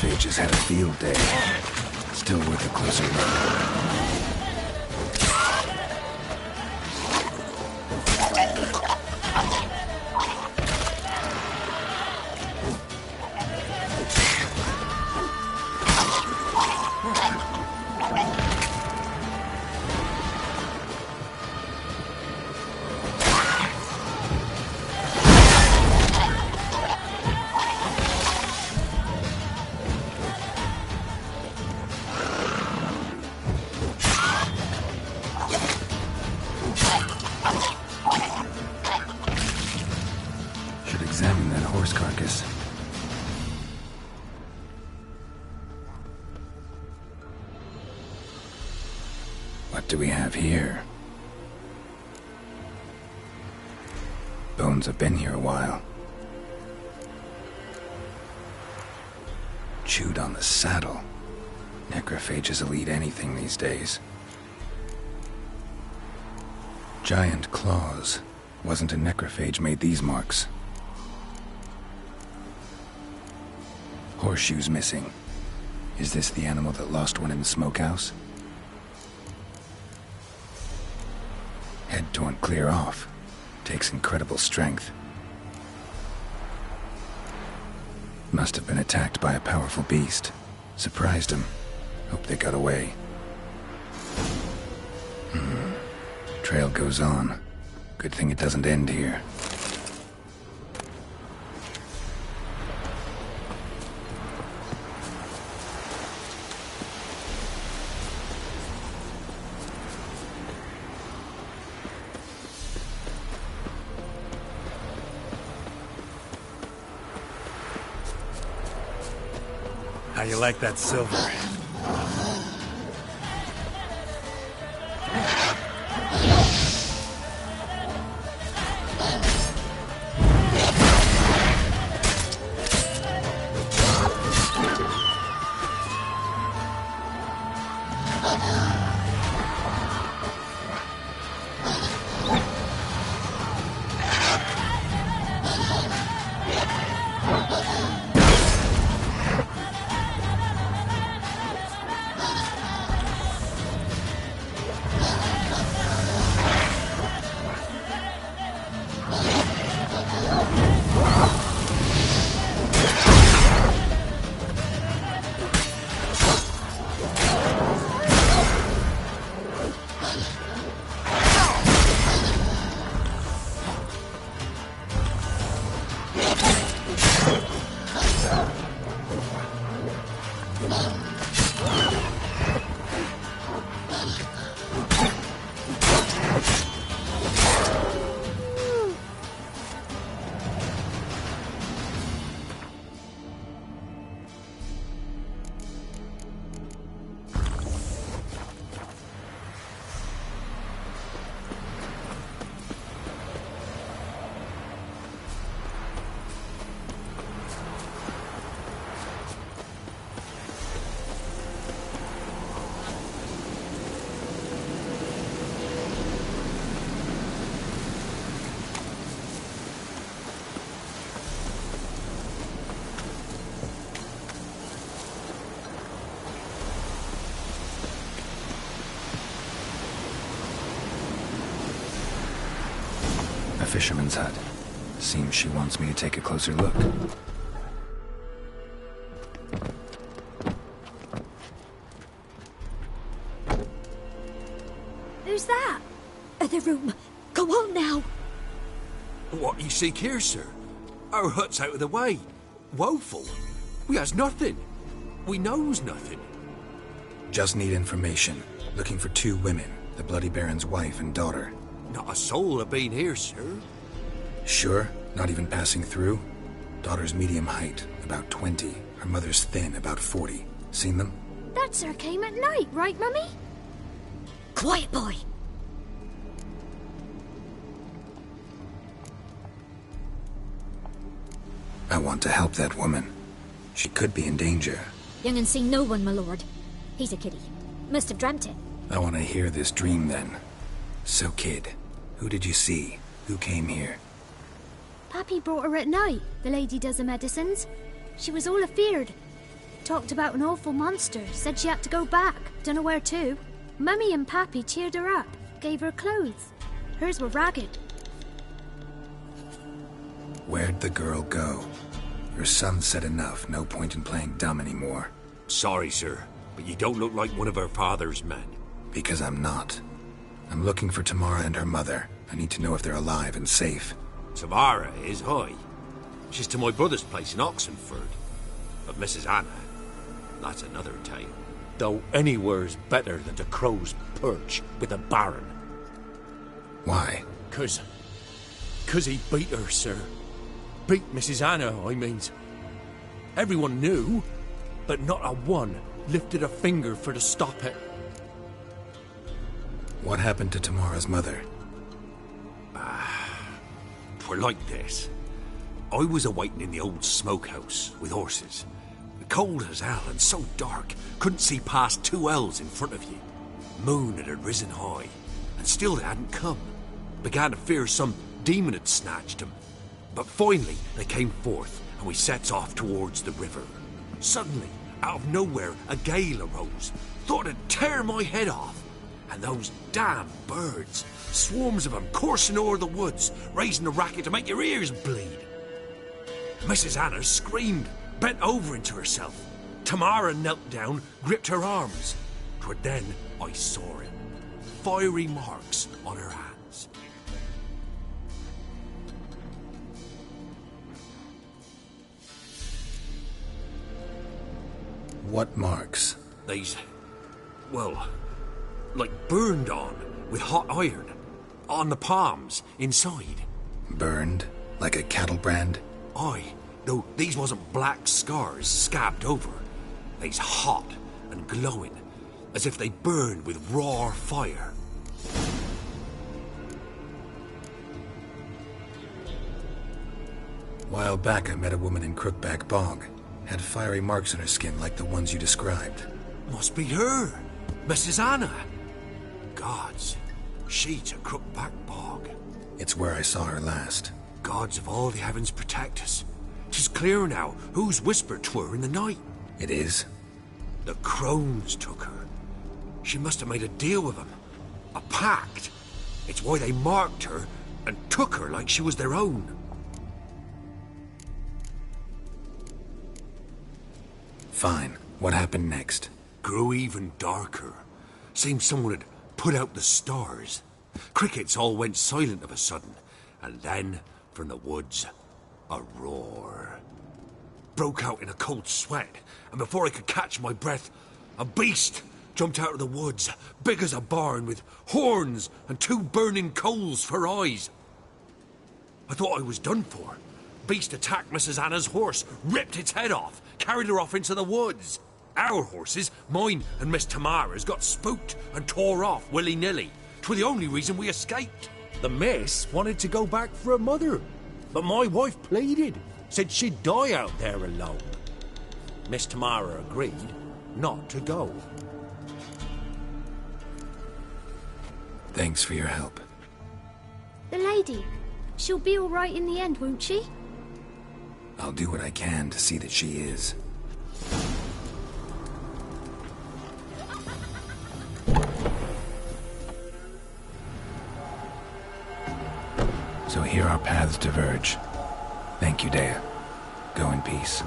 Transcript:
necrophages had a field day. Still worth a closer look. Examine that horse carcass. What do we have here? Bones have been here a while. Chewed on the saddle. Necrophages will eat anything these days. Giant claws. Wasn't a necrophage made these marks. Horseshoes missing. Is this the animal that lost one in the smokehouse? Head torn clear off. Takes incredible strength. Must have been attacked by a powerful beast. Surprised him. Hope they got away. Trail goes on. Good thing it doesn't end here. How you like that silver? A fisherman's hut. Seems she wants me to take a closer look. Who's that? The room. Go on now. What you seek here, sir? Our hut's out of the way. Woeful. We has nothing. We knows nothing. Just need information. Looking for 2 women. The Bloody Baron's wife and daughter. Not a soul have been here, sir. Sure? Not even passing through? Daughter's medium height, about 20. Her mother's thin, about 40. Seen them? That sir came at night, right, Mummy? Quiet, boy. I want to help that woman. She could be in danger. Young and seen no one, my lord. He's a kiddie. Must have dreamt it. I want to hear this dream then. So, kid, who did you see? Who came here? Pappy brought her at night. The lady does the medicines. She was all afeared. Talked about an awful monster, said she had to go back, dunno where to. Mummy and Pappy cheered her up, gave her clothes. Hers were ragged. Where'd the girl go? Your son said enough, no point in playing dumb anymore. Sorry, sir, but you don't look like one of her father's men. Because I'm not. I'm looking for Tamara and her mother. I need to know if they're alive and safe. Tamara is, aye. She's to my brother's place in Oxenford. But Mrs. Anna, that's another tale. Though anywhere's better than to Crow's Perch with a baron. Why? 'Cause he beat her, sir. Beat Mrs. Anna, I means. Everyone knew, but not a one lifted a finger for to stop it. What happened to Tamara's mother? Twere like this. I was a-waiting in the old smokehouse with horses. Cold as hell and so dark, couldn't see past 2 ells in front of you. Moon had risen high, and still they hadn't come. Began to fear some demon had snatched them. But finally they came forth, and we sets off towards the river. Suddenly, out of nowhere, a gale arose. Thought it'd tear my head off. And those damn birds, swarms of them coursing o'er the woods, raising a racket to make your ears bleed. Mrs. Anna screamed, bent over into herself. Tamara knelt down, gripped her arms. 'Twere then I saw it. Fiery marks on her hands. What marks? These, well, like burned on with hot iron. On the palms, inside. Burned? Like a cattle brand? Aye, though these wasn't black scars scabbed over. They's hot and glowing, as if they burned with raw fire. While back, I met a woman in Crookback Bog. Had fiery marks on her skin like the ones you described. Must be her, Mrs. Anna. Gods, she to Crookback Bog. It's where I saw her last. Gods of all the heavens protect us. 'Tis clear now who's whispered 'twere in the night. It is? The crones took her. She must have made a deal with them. A pact. It's why they marked her and took her like she was their own. Fine. What happened next? Grew even darker. Seemed someone had put out the stars. Crickets all went silent of a sudden, and then, from the woods, a roar. Broke out in a cold sweat, and before I could catch my breath, a beast jumped out of the woods, big as a barn, with horns and 2 burning coals for eyes. I thought I was done for. Beast attacked Mrs. Anna's horse, ripped its head off, carried her off into the woods. Our horses, mine and Miss Tamara's, got spooked and tore off willy-nilly. 'Twere the only reason we escaped. The miss wanted to go back for her mother, but my wife pleaded, said she'd die out there alone. Miss Tamara agreed not to go. Thanks for your help. The lady, she'll be all right in the end, won't she? I'll do what I can to see that she is. So here our paths diverge. Thank you, Dea. Go in peace.